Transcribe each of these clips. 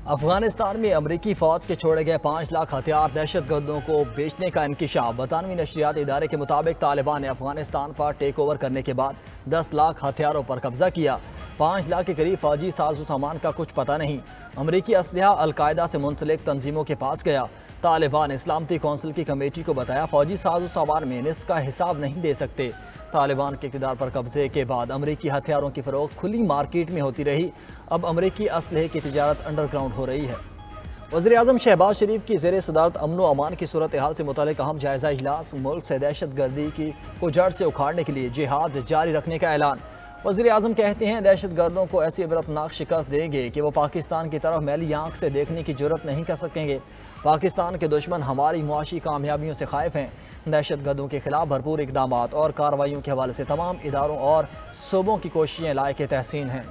अफगानिस्तान में अमरीकी फौज के छोड़े गए 5 लाख हथियार दहशतगर्दों को बेचने का इंकिशाफ। बरतानवी नशरियात इदारे के मुताबिक तालिबान ने अफगानिस्तान पर टेक ओवर करने के बाद 10 लाख हथियारों पर कब्जा किया। 5 लाख के करीब फौजी साजो सामान का कुछ पता नहीं। अमरीकी असलहा अलकायदा से मुंसलिक तंजीमों के पास गया। तालिबान इस्लामती कौंसिल की कमेटी को बताया फौजी साजो सामान में निस्फ का हिसाब नहीं दे सकते। तालिबान के इक़्तिदार पर कब्जे के बाद अमरीकी हथियारों की फरोख्त खुली मार्केट में होती रही। अब अमरीकी असलहे की तिजारत अंडरग्राउंड हो रही है। वज़ीर आज़म शहबाज शरीफ की ज़ेर सदारत अमन व अमान की सूरत हाल से मुतालिक अहम जायज़ा इजलास। मुल्क से दहशत गर्दी को जड़ से उखाड़ने के लिए जिहाद जारी रखने का ऐलान। वज़ीर आज़म कहते हैं दहशत गर्दों को ऐसी इबरतनाक शिकस्त देंगे कि वो पाकिस्तान की तरफ मैली आंख से देखने की जुर्रत नहीं कर सकेंगे। पाकिस्तान के दुश्मन हमारी मुआशी कामयाबियों से खाइफ हैं। दहशत गर्दों के खिलाफ भरपूर इकदाम और कार्रवाइयों के हवाले से तमाम इदारों और सूबों की कोशिशें लायक तहसीन हैं।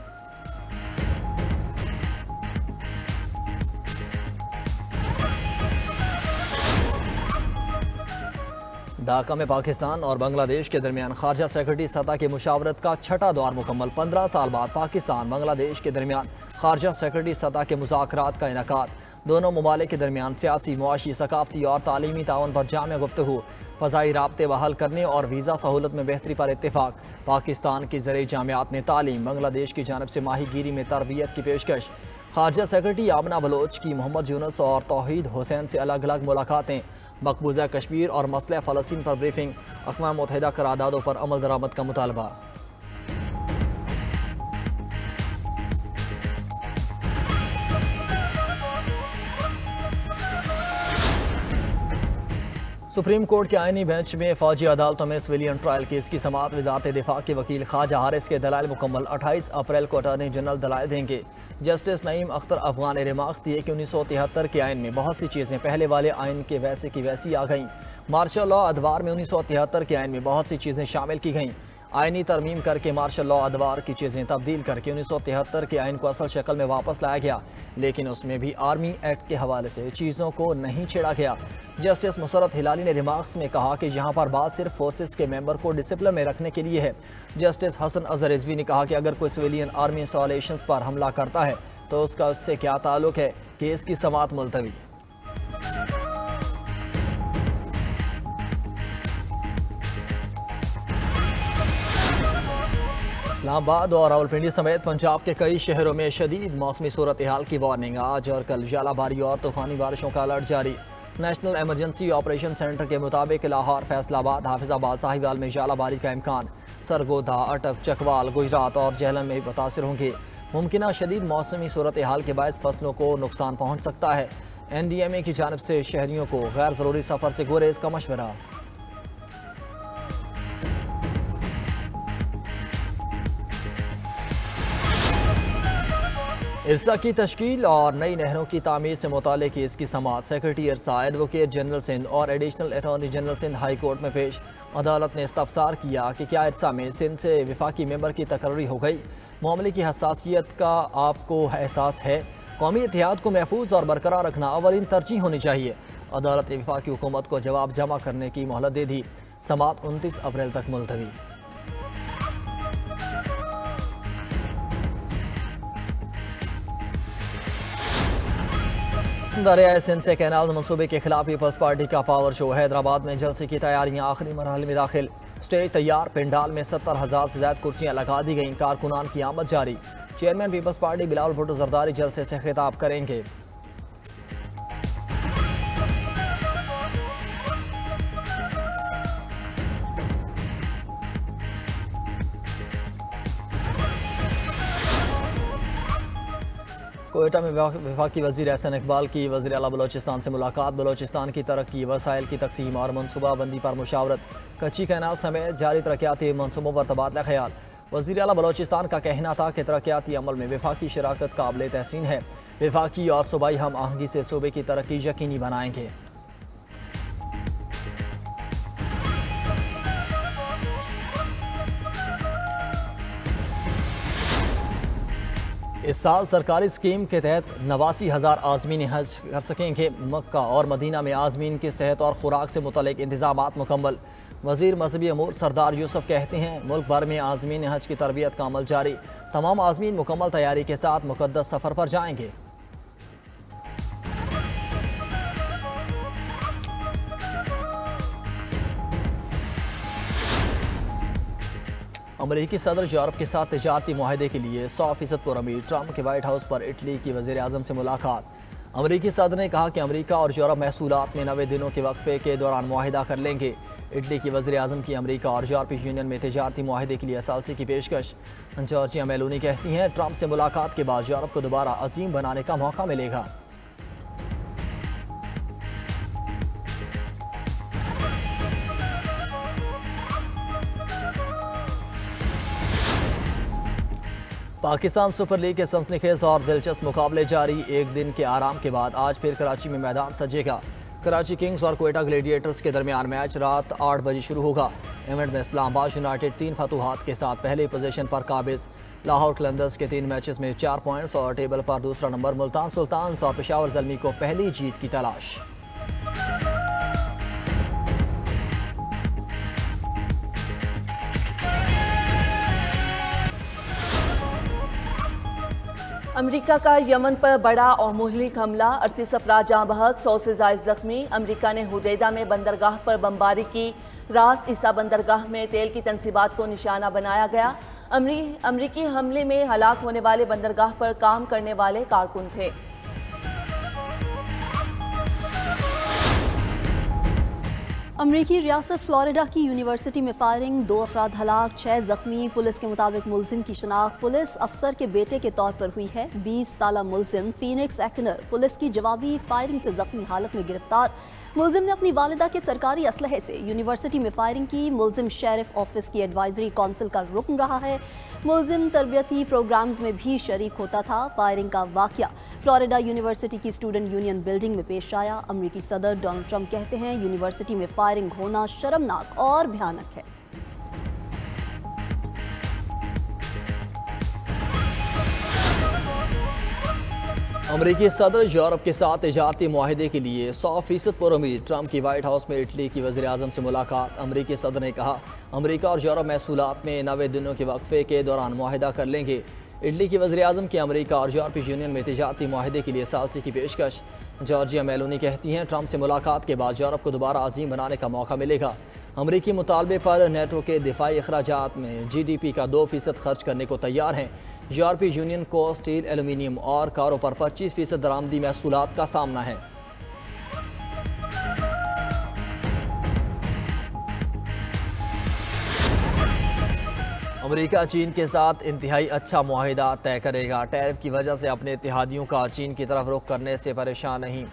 ढाका में पाकिस्तान और बांग्लादेश के दरमियान खारजा सेक्रेटरी सतह की मुशावरत का छठा दौर मुकम्मल। 15 साल बाद पाकिस्तान बांग्लादेश के दरमियान खारजा सेक्रेटरी सतह के मुज़ाकरात का इनेकाद। दोनों ममालिक के दरमियान सियासी, मुआशी, सकाफती और तालीमी ताउन पर जामे गुफ्तगू। फ़ज़ाई राब्ते बहाल करने और वीज़ा सहूलत में बेहतरी पर इत्तेफाक। पाकिस्तान की ज़रई जामियात में तालीम, बांग्लादेश की जानब से माहीगीरी में तरबियत की पेशकश। खारजा सेक्रेटरी आमना बलोच की मोहम्मद यूनुस और तौहीद हुसैन से अलग अलग मुलाकातें। मकबूजा कश्मीर और मसला फ़लस्तीन पर ब्रीफिंग। अक़वाम मुत्तहिदा करारदादों पर अमल दरामद का मुतालबा। सुप्रीम कोर्ट के आईनी बेंच में फौजी अदालतों में सिविलियन ट्रायल केस की समाअत। वज़ारत दिफा के वकील ख्वाजा हारिस के दलाइल मुकम्मल। 28 अप्रैल को अटॉर्नी जनरल दलाइल देंगे। जस्टिस नईम अख्तर अफगान ने रिमार्क्स दिए कि 1973 के आइन में बहुत सी चीज़ें पहले वाले आइन के वैसे की वैसी आ गईं। मार्शल लॉ अदवार में 1973 के आइन में बहुत सी चीज़ें शामिल की गईं। आइनी तरमीम करके मार्शल लॉ अदवार की चीज़ें तब्दील करके 1973 के आइन को असल शक्ल में वापस लाया गया, लेकिन उसमें भी आर्मी एक्ट के हवाले से चीज़ों को नहीं छेड़ा गया। जस्टिस मुसरत हिलाली ने रिमार्क्स में कहा कि यहाँ पर बात सिर्फ फोर्सेस के मेंबर को डिसिप्लिन में रखने के लिए है। जस्टिस हसन अजहर रिजवी ने कहा कि अगर कोई सिविलियन आर्मी इंस्टॉलेशंस पर हमला करता है तो उसका उससे क्या ताल्लुक है। केस की समाअत मुलतवी। इस्लामाबाद और रावलपिंडी समेत पंजाब के कई शहरों में शदीद मौसमी सूरत हाल की वार्निंग। आज और कल जालाबारी और तूफानी बारिशों का अलर्ट जारी। नेशनल इमरजेंसी ऑपरेशन सेंटर के मुताबिक लाहौर, फैसलाबाद, हाफिजाबाद, साहिवाल में जालाबारी का इम्कान। सरगोधा, अटक, चकवाल, गुजरात और जेहलम में मुतासर होंगे। मुमकिन शदीद मौसमी सूरत हाल के बायस फसलों को नुकसान पहुँच सकता है। NDMA की जानब से शहरियों को गैर ज़रूरी सफ़र से गुरेज का मशवरा। इरसा की तश्कील और नई नहरों की तामीर से मुताल्लिक़ केस की समाअत। Secretary IRSA, advocate general Sindh और additional attorney general Sindh high court में पेश। अदालत ने इस्तफसार किया कि क्या इरसा में सिंध से विफाकी मेंबर की तकर्री हो गई। मामले की हसासियत का आपको एहसास है। कौमी इत्तेहाद को महफूज और बरकरार रखना अवलिन तरजीह होनी चाहिए। अदालत ने विफाकी हुकूमत को जवाब जमा करने की मोहलत दे दी। समाअत 29 अप्रैल तक मुलतवी। दरियाए सिंध से कैनाल मनसूबे के खिलाफ पीपल्स पार्टी का पावर शो। हैदराबाद में जलसे की तैयारियां आखिरी मरहले में दाखिल। स्टेज तैयार। पेंडाल में 70,000 से ज्यादा कुर्सियां लगा दी गईं। कारकुनान की आमद जारी। चेयरमैन पीपल्स पार्टी बिलावल भुट्टो जरदारी जलसे से खिताब करेंगे। कोयटा में वफाकी वज़ीर एहसन इकबाल की वज़ीर आला बलोचिस्तान से मुलाकात। बलोचिस्तान की तरक्की, वसाइल की तकसीम और मनसूबाबंदी पर मुशावरत। कच्ची कैनाल समेत जारी तरक्याती मनसूबों पर तबादला ख्याल। वज़ीर आला बलोचिस्तान का कहना था कि तरक्याती अमल में वफाकी शराकत काबिल तहसीन है। वफाकी और सूबाई हम आहंगी से सूबे की तरक्की यकीनी बनाएंगे। इस साल सरकारी स्कीम के तहत 89,000 आज़मीन हज कर सकेंगे। मक्का और मदीना में आज़मीन की सेहत और खुराक से मुतल्लिक इंतज़ामात मुकम्मल। वज़ीर मजहबी अमूर सरदार यूसुफ कहते हैं मुल्क भर में आज़मीन हज की तरबियत का अमल जारी। तमाम आज़मीन मुकम्मल तैयारी के साथ मुक़द्दस सफ़र पर जाएंगे। अमरीकी सदर यूरोप के साथ तिजारती मुआहदे के लिए 100% पुरउम्मीद। ट्रंप के व्हाइट हाउस पर इटली की वज़ीर आज़म से मुलाकात। अमरीकी सदर ने कहा कि अमरीका और यूरोप महसूलात में 90 दिनों के वक्फे के दौरान मुआहदा कर लेंगे। इटली की वज़ीर आज़म की अमरीका और यूरोपीय यूनियन में तिजारती मुआहदे के लिए एसएलसी की पेशकश। जॉर्जिया मेलोनी कहती हैं ट्रंप से मुलाकात के बाद यूरोप को दोबारा अजीम बनाने का मौका मिलेगा। पाकिस्तान सुपर लीग के सनसनीखेज और दिलचस्प मुकाबले जारी। एक दिन के आराम के बाद आज फिर कराची में मैदान सजेगा। कराची किंग्स और क्वेटा ग्लेडिएटर्स के दरमियान मैच रात 8 बजे शुरू होगा। इवेंट में इस्लामाबाद यूनाइटेड 3 फतूहात के साथ पहले पोजीशन पर काबिज। लाहौर कलंदर्स के 3 मैचेस में 4 पॉइंट्स और टेबल पर दूसरा नंबर। मुल्तान सुल्तान्स और पेशावर ज़ल्मी को पहली जीत की तलाश। अमेरिका का यमन पर बड़ा और मुहलिक हमला, 38 अफराद जाँ बहक, 100 से ज़ायद जख्मी। अमेरिका ने हुदैदा में बंदरगाह पर बमबारी की। रास ईसा बंदरगाह में तेल की तनसीबात को निशाना बनाया गया। अमरीकी हमले में हलाक होने वाले बंदरगाह पर काम करने वाले कारकुन थे। अमरीकी रियासत फ्लोरिडा की यूनिवर्सिटी में फायरिंग, 2 अफराद हलाक, 6 जख्मी। पुलिस के मुताबिक मुलजिम की शनाख्त पुलिस अफसर के बेटे के तौर पर हुई है। 20 साला मुलजिम फीनिक्स एक्नर पुलिस की जवाबी फायरिंग से जख्मी हालत में गिरफ्तार। मुलजिम ने अपनी वालिदा के सरकारी असलहे से यूनिवर्सिटी में फायरिंग की। मुलजिम शेरिफ ऑफिस की एडवाइजरी काउंसिल का रुकन रहा है। मुलजिम तरबियती प्रोग्राम्स में भी शरीक होता था। फायरिंग का वाकया फ्लोरिडा यूनिवर्सिटी की स्टूडेंट यूनियन बिल्डिंग में पेश आया। अमरीकी सदर डोनाल्ड ट्रंप कहते हैं यूनिवर्सिटी में फायरिंग होना शर्मनाक और भयानक है। अमरीकी सदर यूरोप के साथ तिजारती मुआहदे के लिए 100% पुरउम्मीद। ट्रंप की व्हाइट हाउस में इटली की वज़ीर आज़म से मुलाकात। अमरीकी सदर ने कहा अमरीका और यूरोप महसूलात में 90 दिनों के वक्फे के दौरान मुआहदा कर लेंगे। इटली की वज़ीर आज़म की अमरीका और यूरोपीय यूनियन में तिजारती मुआहदे के लिए एसएलसी की पेशकश। जॉर्जिया मेलोनी कहती हैं ट्रंप से मुलाकात के बाद यूरोप को दोबारा अजीम बनाने का मौका मिलेगा। अमरीकी मुतालबे पर नेटो के दिफाई अखराजात में GDP का 2% खर्च करने को तैयार हैं। यूरोपीय यूनियन को स्टील, एल्यूमीनियम और कारों पर 25% दरामदी महसूलात का सामना है। अमेरिका चीन के साथ इंतहाई अच्छा मुआहिदा तय करेगा। टैरिफ की वजह से अपने इत्तेहादियों का चीन की तरफ रुख करने से परेशान नहीं।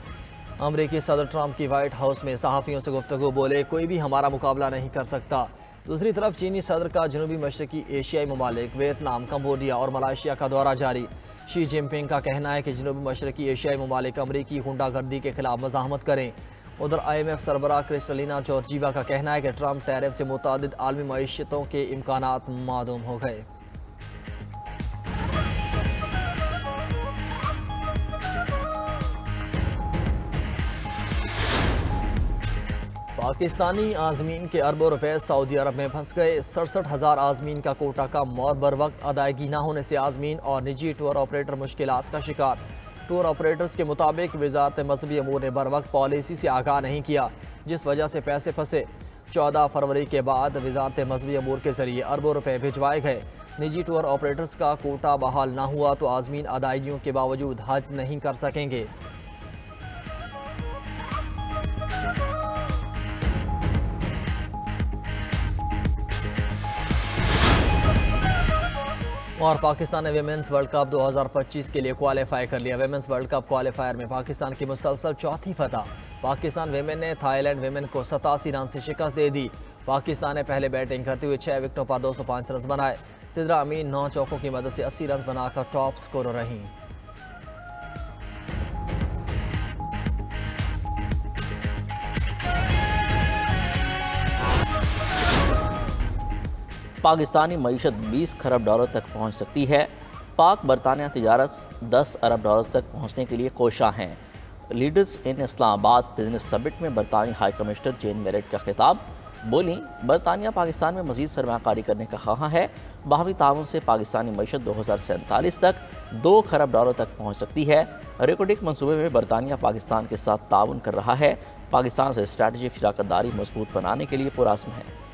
अमरीकी सदर ट्रंप की व्हाइट हाउस में सहाफ़ियों से गुफ्तगू, बोले कोई भी हमारा मुकाबला नहीं कर सकता। दूसरी तरफ चीनी सदर का जनूबी मशरकी एशियाई ममालिक वियतनाम, कंबोडिया और मलेशिया का दौरा जारी। शी जिनपिंग का कहना है कि जनूबी मशरकी एशियाई ममालिक अमरीकी गुंडागर्दी के खिलाफ मज़ाहमत करें। उधर IMF सरबराह क्रिस्टलिना जॉर्जीवा का कहना है कि ट्रंप टैरिफ से मुतादिद आलमी मईशतों के इम्कानात मादूम हो गए। पाकिस्तानी आज़मीन के अरबों रुपए सऊदी अरब में फंस गए। 67,000 आज़मीन का कोटा का मौत बर वक्त अदायगी न होने से आज़मीन और निजी टूर ऑपरेटर मुश्किलात का शिकार। टूर ऑपरेटर्स के मुताबिक वज़ारत मज़हबी अमूर ने बर वक्त पॉलिसी से आगाह नहीं किया, जिस वजह से पैसे फंसे। 14 फरवरी के बाद वज़ारत मज़हबी अमूर के जरिए अरबों रुपए भिजवाए गए। निजी टूर ऑपरेटर्स का कोटा बहाल न हुआ तो आज़मीन अदायगियों के बावजूद हज नहीं कर सकेंगे। और पाकिस्तान ने विमेंस वर्ल्ड कप 2025 के लिए क्वालिफाई कर लिया। विमेंस वर्ल्ड कप क्वालिफायर में पाकिस्तान की मुसलसल चौथी फतह। पाकिस्तान विमेन ने थाईलैंड विमेन को 87 रन से शिकस्त दे दी। पाकिस्तान ने पहले बैटिंग करते हुए 6 विकेटों पर 205 रन बनाए। सिद्रा अमीन 9 चौकों की मदद से 80 रन बनाकर टॉप स्कोरर रहीं। पाकिस्तानी मईशत 20 खरब डॉलर तक पहुंच सकती है। पाक बरतानिया तिजारत 10 अरब डॉलर तक पहुंचने के लिए कोशां हैं। Leaders in Islamabad business summit में बरतानी हाई कमिश्नर जेन मेरेट का खिताब। बोली बरतानिया पाकिस्तान में मज़ीद सरमायाकारी करने का ख्वाह है। बाहमी ताउन से पाकिस्तानी मईशत 2047 तक 2 खरब डॉलर तक पहुँच सकती है। रेकोडिक मनसूबे में बरतानिया पाकिस्तान के साथ ताउन कर रहा है। पाकिस्तान से स्ट्रैटेजिक शराकत दारी मजबूत बनाने के लिए पुरअज़्म है।